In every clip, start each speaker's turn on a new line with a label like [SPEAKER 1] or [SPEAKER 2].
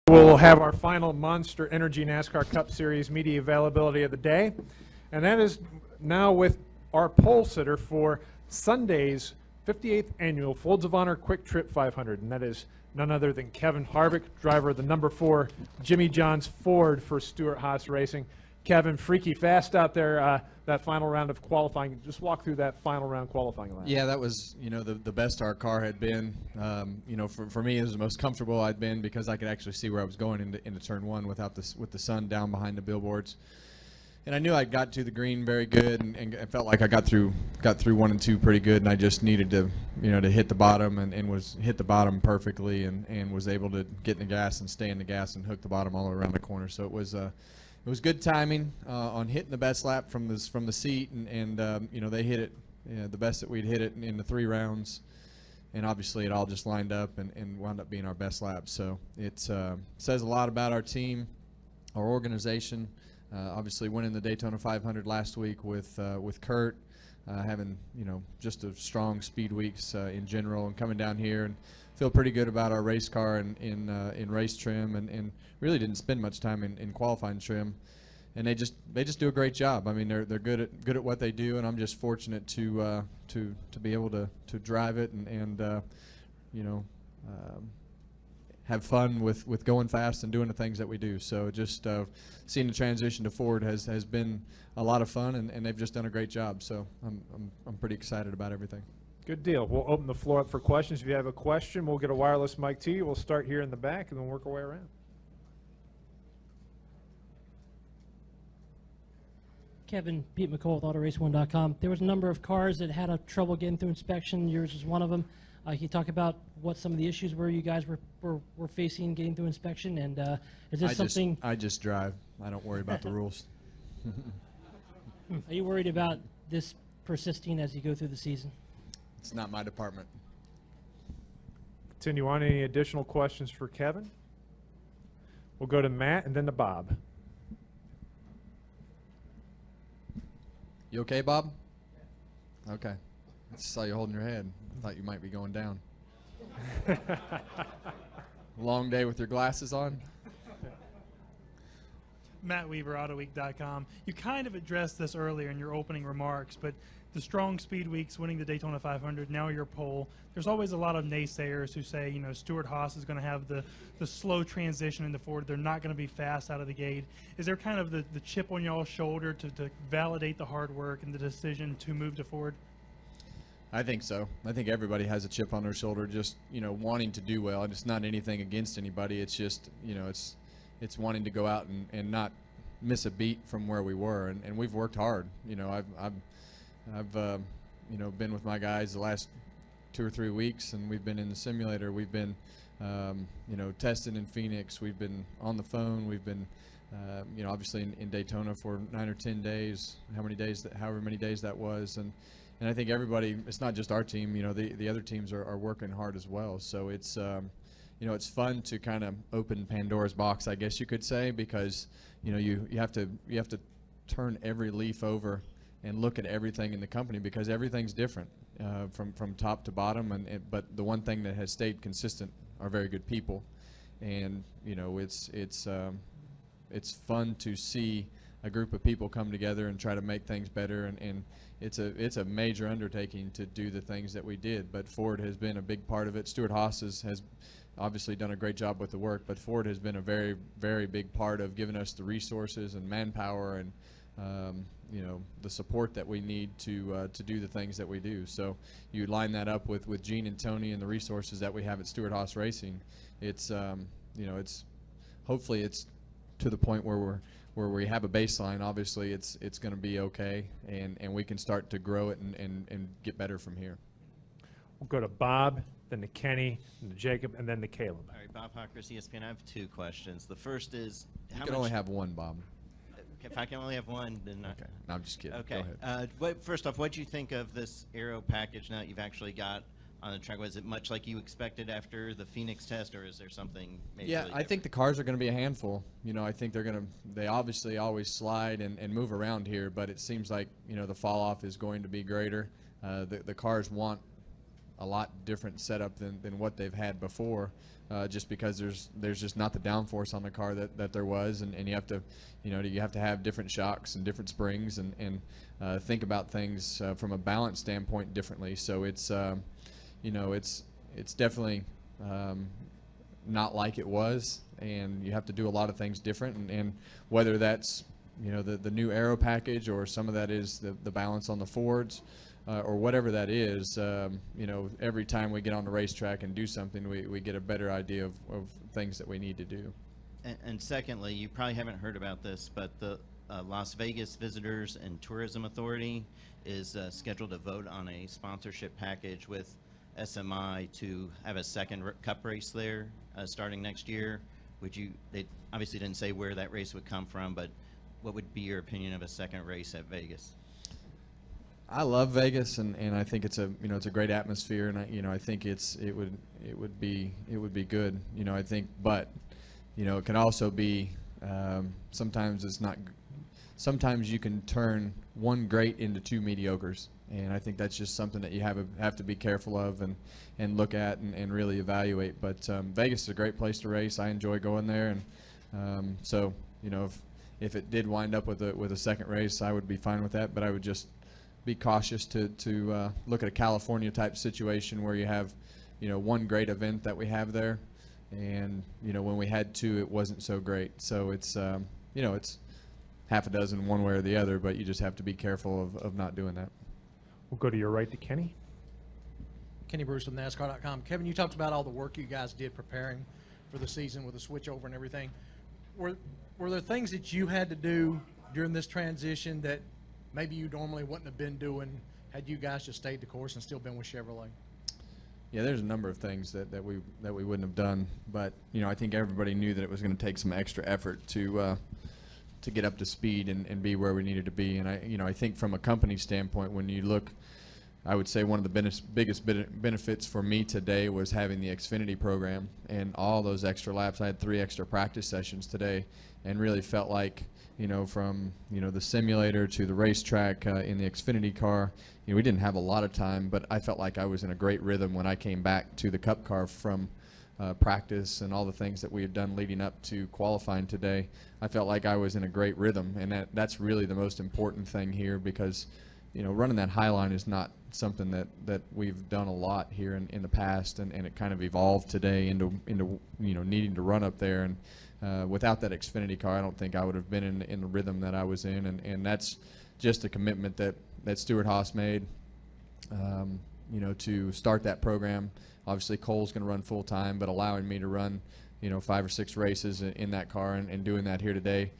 [SPEAKER 1] We'll have our final Monster Energy NASCAR Cup Series media availability of the day, and that is now with our pole sitter for Sunday's 58th annual Folds of Honor Quick Trip 500, and that is none other than Kevin Harvick, driver of the number 4 Jimmy John's Ford for Stewart-Haas Racing. Kevin, freaky fast out there, that final round of qualifying. Just walk through that final round qualifying lap.
[SPEAKER 2] Yeah, that was, the best our car had been. For me, it was the most comfortable I'd been because I could actually see where I was going into turn 1 with the sun down behind the billboards. And I knew I got to the green very good, and I felt like I got through 1 and 2 pretty good, and I just needed to, to hit the bottom, and hit the bottom perfectly, and was able to get in the gas and stay in the gas and hook the bottom all the way around the corner. So it was good timing on hitting the best lap from the seat, and they hit it the best that we'd hit it in the 3 rounds, and obviously it all just lined up and wound up being our best lap. So it says a lot about our team, our organization. Obviously winning the Daytona 500 last week with Kurt, having just a strong speed weeks in general, and coming down here and feel pretty good about our race car in race trim, and really didn't spend much time in qualifying trim, and they just do a great job. I mean, they're good at what they do, and I'm just fortunate to be able to drive it and have fun with going fast and doing the things that we do. So just seeing the transition to Ford has been a lot of fun, and they've just done a great job. So I'm pretty excited about everything.
[SPEAKER 1] Good deal. We'll open the floor up for questions. If you have a question, we'll get a wireless mic to you. We'll start here in the back and then work our way around.
[SPEAKER 3] Kevin, Pete McCall with AutoRace1.com. There was a number of cars that had trouble getting through inspection. Yours was one of them. Can you talk about what some of the issues were you guys were facing getting through inspection? And is this something?
[SPEAKER 2] I just drive. I don't worry about the rules.
[SPEAKER 3] Are you worried about this persisting as you go through the season?
[SPEAKER 2] It's not my department.
[SPEAKER 1] Continue on. Any additional questions for Kevin? We'll go to Matt and then to Bob.
[SPEAKER 2] You okay, Bob? Okay. I just saw you holding your head. I thought you might be going down. Long day with your glasses on?
[SPEAKER 4] Matt Weaver, AutoWeek.com. You kind of addressed this earlier in your opening remarks, but the strong speed weeks, winning the Daytona 500, now your pole. There's always a lot of naysayers who say, Stewart-Haas is going to have the slow transition into Ford. They're not going to be fast out of the gate. Is there kind of the chip on y'all's shoulder to validate the hard work and the decision to move to Ford?
[SPEAKER 2] I think so. I think everybody has a chip on their shoulder, just wanting to do well. And it's not anything against anybody. It's just it's wanting to go out and not miss a beat from where we were. And we've worked hard. I've been with my guys the last 2 or 3 weeks, and we've been in the simulator. We've been testing in Phoenix. We've been on the phone. We've been obviously in Daytona for 9 or 10 days. However many days that was, and I think everybody, it's not just our team, the other teams are working hard as well. So it's, it's fun to kind of open Pandora's box, I guess you could say, because, you have to turn every leaf over and look at everything in the company, because everything's different from top to bottom. But the one thing that has stayed consistent are very good people. And, it's fun to see a group of people come together and try to make things better, and it's a major undertaking to do the things that we did, but Ford has been a big part of it. Stewart-Haas has obviously done a great job with the work, but Ford has been a very, very big part of giving us the resources and manpower and the support that we need to do the things that we do. So you line that up with Gene and Tony and the resources that we have at Stewart-Haas Racing. It's hopefully it's to the point where we have a baseline. Obviously it's going to be okay, and we can start to grow it and get better from here.
[SPEAKER 1] We'll go to Bob, then to Kenny, then to Jacob, and then to Caleb.
[SPEAKER 5] All right, Bob Hawker, ESPN. I have 2 questions. The first is,
[SPEAKER 2] you can only have one, Bob.
[SPEAKER 5] If I can only have one, then
[SPEAKER 2] okay. No, I'm just kidding.
[SPEAKER 5] Okay.
[SPEAKER 2] Go ahead.
[SPEAKER 5] First off, what do you think of this aero package now that you've actually got on the track? Was it much like you expected after the Phoenix test, or is there something maybe?
[SPEAKER 2] Yeah, I think the cars are going to be a handful. I think they obviously always slide and move around here, but it seems like the fall off is going to be greater. The cars want a lot different setup than what they've had before, just because there's just not the downforce on the car that there was, and you have to, you have to have different shocks and different springs and think about things from a balance standpoint differently. So it's it's definitely not like it was, and you have to do a lot of things different, and whether that's the new aero package, or some of that is the balance on the Fords, or whatever that is, every time we get on the racetrack and do something, we get a better idea of things that we need to do.
[SPEAKER 5] And secondly, you probably haven't heard about this, but the Las Vegas Visitors and Tourism Authority is scheduled to vote on a sponsorship package with SMI to have a second cup race there starting next year. They obviously didn't say where that race would come from, but what would be your opinion of a second race at Vegas?
[SPEAKER 2] I love Vegas, and I think it's a it's a great atmosphere, and I think it would be good. I think, but it can also be sometimes it's not. Sometimes you can turn one great into two mediocres, and I think that's just something that you have to be careful of and look at and really evaluate. But Vegas is a great place to race. I enjoy going there, and so if it did wind up with a second race, I would be fine with that. But I would just be cautious to look at a California type situation where you have one great event that we have there, and when we had two, it wasn't so great. So it's it's half a dozen one way or the other, but you just have to be careful of not doing that.
[SPEAKER 1] We'll go to your right to Kenny.
[SPEAKER 6] Kenny Bruce with NASCAR.com. Kevin, you talked about all the work you guys did preparing for the season with the switchover and everything. Were there things that you had to do during this transition that maybe you normally wouldn't have been doing had you guys just stayed the course and still been with Chevrolet?
[SPEAKER 2] Yeah, there's a number of things that we wouldn't have done, but I think everybody knew that it was going to take some extra effort to get up to speed and be where we needed to be. And I think from a company standpoint, when you look, I would say one of the biggest benefits for me today was having the Xfinity program and all those extra laps. I had 3 extra practice sessions today, and really felt like from the simulator to the racetrack in the Xfinity car, we didn't have a lot of time, but I felt like I was in a great rhythm when I came back to the Cup car from practice and all the things that we had done leading up to qualifying today. I felt like I was in a great rhythm, and that's really the most important thing here, because running that high line is not something that we've done a lot here in the past, and it kind of evolved today into needing to run up there. And without that Xfinity car, I don't think I would have been in the rhythm that I was in, and that's just a commitment that Stewart-Haas made to start that program. Obviously, Cole's going to run full time, but allowing me to run 5 or 6 races in that car, and doing that here today.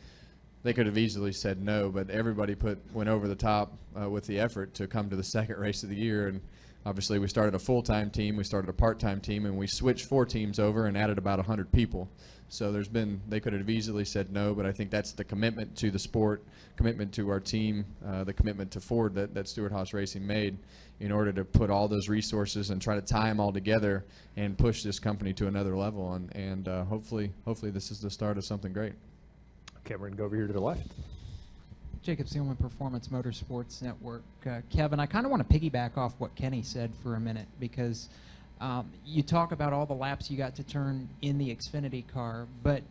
[SPEAKER 2] They could have easily said no, but everybody went over the top with the effort to come to the second race of the year. And obviously, we started a full-time team, we started a part-time team, and we switched 4 teams over and added about 100 people. So they could have easily said no, but I think that's the commitment to the sport, commitment to our team, the commitment to Ford that Stewart-Haas Racing made in order to put all those resources and try to tie them all together and push this company to another level. And hopefully this is the start of something great.
[SPEAKER 1] Okay, we're going to go over here to the left.
[SPEAKER 7] Jacob Seelman, Performance Motorsports Network. Kevin, I kind of want to piggyback off what Kenny said for a minute, because you talk about all the laps you got to turn in the Xfinity car, but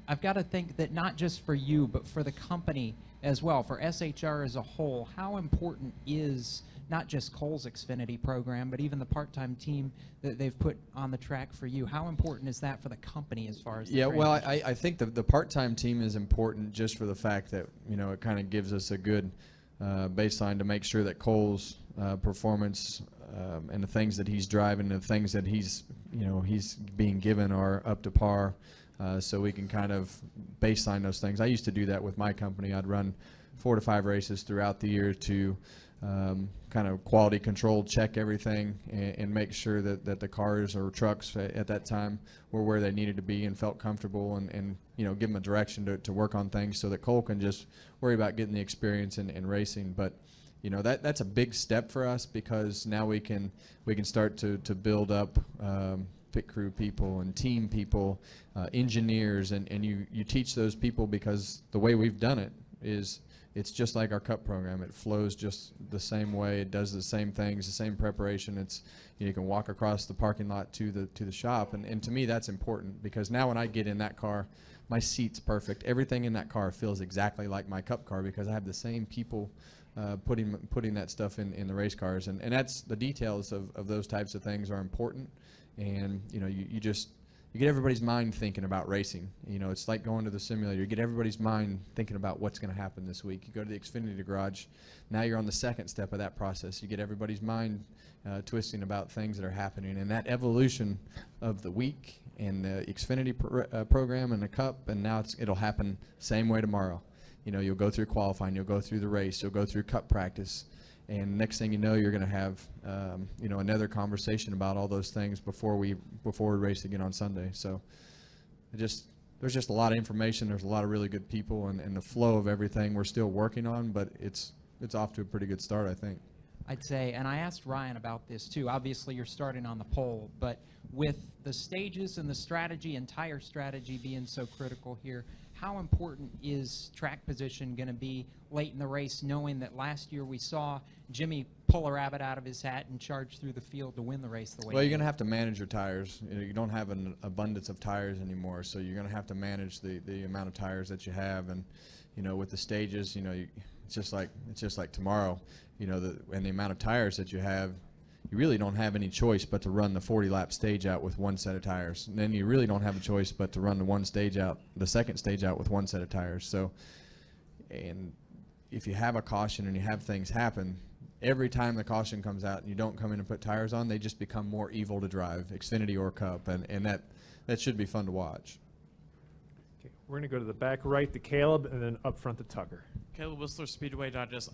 [SPEAKER 7] I've got to think that not just for you, but for the company as well, for SHR as a whole, how important is not just Cole's Xfinity program, but even the part-time team that they've put on the track for you? How important is that for the company as far as the training?
[SPEAKER 2] Well, I think the part-time team is important just for the fact that it kind of gives us a good baseline to make sure that Cole's performance and the things that he's driving, the things that he's being given are up to par, so we can kind of baseline those things. I used to do that with my company. I'd run 4 to 5 races throughout the year to kind of quality control, check everything, and make sure that the cars or trucks at that time were where they needed to be and felt comfortable, and give them a direction to work on things so that Cole can just worry about getting the experience in racing. But that's a big step for us, because now we can start to build up pit crew people and team people, engineers, and you teach those people, because the way we've done it is it's just like our cup program. It flows just the same way. It does the same things, the same preparation. It's, you can walk across the parking lot to the shop, and to me that's important, because now when I get in that car, my seat's perfect. Everything in that car feels exactly like my cup car, because I have the same people putting that stuff in the race cars, and that's the details of those types of things are important. And you get everybody's mind thinking about racing. It's like going to the simulator. You get everybody's mind thinking about what's going to happen this week. You go to the Xfinity garage. Now you're on the second step of that process. You get everybody's mind twisting about things that are happening. And that evolution of the week and the Xfinity program and the Cup, and now it'll happen same way tomorrow. You'll go through qualifying. You'll go through the race. You'll go through Cup practice. And next thing you know, you're going to have another conversation about all those things before we race again on Sunday. So there's just a lot of information. There's a lot of really good people, and the flow of everything we're still working on, but it's off to a pretty good start, I think.
[SPEAKER 7] I'd say, and I asked Ryan about this too. Obviously, you're starting on the pole, but with the stages and the strategy and tire strategy being so critical here, how important is track position going to be late in the race, knowing that last year we saw Jimmy pull a rabbit out of his hat and charge through the field to win the race the way
[SPEAKER 2] Well,
[SPEAKER 7] he
[SPEAKER 2] you're going to
[SPEAKER 7] did?
[SPEAKER 2] have to manage your tires. You don't have an abundance of tires anymore, so you're going to have to manage the amount of tires that you have. And with the stages, it's just like tomorrow, and the amount of tires that you have, you really don't have any choice but to run the 40-lap stage out with one set of tires. And then you really don't have a choice but to run the second stage out with one set of tires. So, and if you have a caution and you have things happen, every time the caution comes out and you don't come in and put tires on, they just become more evil to drive, Xfinity or Cup, and that should be fun to watch.
[SPEAKER 1] Okay, we're going to go to the back right to Caleb, and then up front to Tucker.
[SPEAKER 8] Caleb Whistler, Speedway Digest.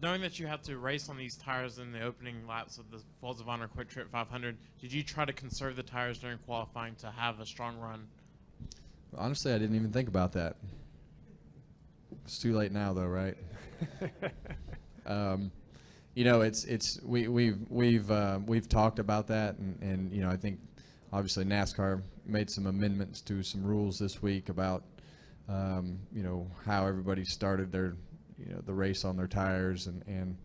[SPEAKER 8] Knowing that you had to race on these tires in the opening laps of the Folds of Honor Quick Trip 500, did you try to conserve the tires during qualifying to have a strong run?
[SPEAKER 2] Honestly, I didn't even think about that. It's too late now, though, right? We've talked about that, and I think obviously NASCAR made some amendments to some rules this week about how everybody started their the race on their tires, and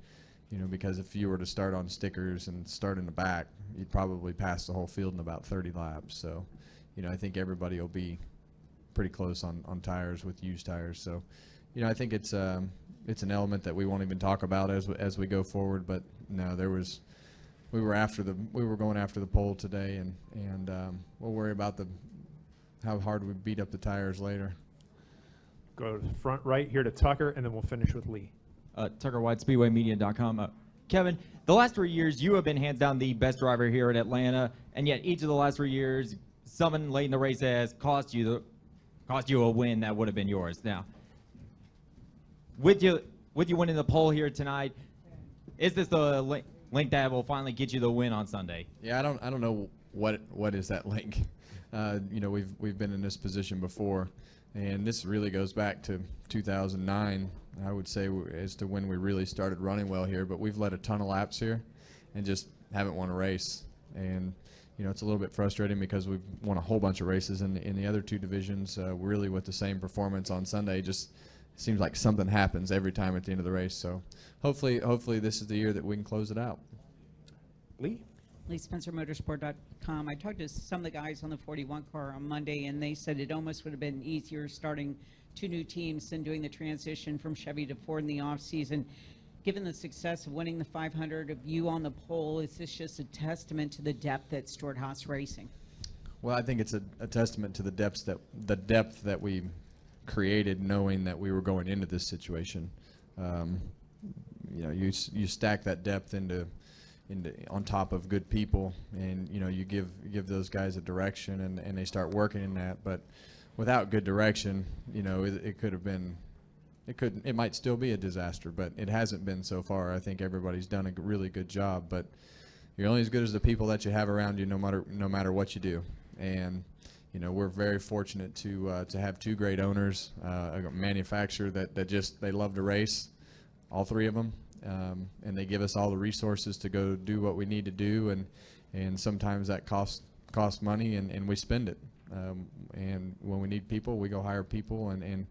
[SPEAKER 2] because if you were to start on stickers and start in the back, you'd probably pass the whole field in about 30 laps. So I think everybody will be pretty close on tires with used tires. So I think it's an element that we won't even talk about as we go forward. But no, we were going after the pole today, and we'll worry about how hard we beat up the tires later.
[SPEAKER 1] Go to the front right here to Tucker, and then we'll finish with Lee.
[SPEAKER 9] Tucker White, SpeedwayMedia.com. Kevin, the last 3 years, you have been hands down the best driver here at Atlanta, and yet each of the last 3 years, someone late in the race has cost you a win that would have been yours. Now, with you winning the pole here tonight, is this the link that will finally get you the win on Sunday?
[SPEAKER 2] Yeah, I don't know what is that link. We've been in this position before, and this really goes back to 2009, I would say, as to when we really started running well here. But we've led a ton of laps here and just haven't won a race. And it's a little bit frustrating because we've won a whole bunch of races in the other two divisions, really with the same performance on Sunday. Just seems like something happens every time at the end of the race. So hopefully this is the year that we can close it out.
[SPEAKER 1] Lee?
[SPEAKER 10] Lee Spencer, Motorsport.com. I talked to some of the guys on the 41 car on Monday, and they said it almost would have been easier starting two new teams than doing the transition from Chevy to Ford in the offseason. Given the success of winning the 500 of you on the pole, is this just a testament to the depth at Stewart-Haas Racing?
[SPEAKER 2] Well, I think it's a testament to the depth that we created, knowing that we were going into this situation. You stack that depth into on top of good people, and you give those guys a direction, and they start working in that. But without good direction, it might still be a disaster, but it hasn't been so far. I think everybody's done a really good job, but you're only as good as the people that you have around you, no matter what you do. And we're very fortunate to have two great owners, a manufacturer that they love to race, all three of them. And they give us all the resources to go do what we need to do, and sometimes that costs money, and we spend it. And when we need people, we go hire people, and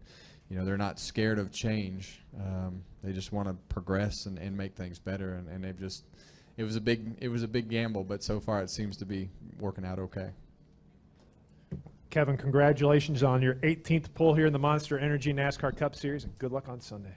[SPEAKER 2] they're not scared of change. They just want to progress and make things better, and they've just, it was a big gamble, but so far it seems to be working out okay.
[SPEAKER 1] Kevin, congratulations on your 18th pull here in the Monster Energy NASCAR Cup Series, and good luck on Sunday.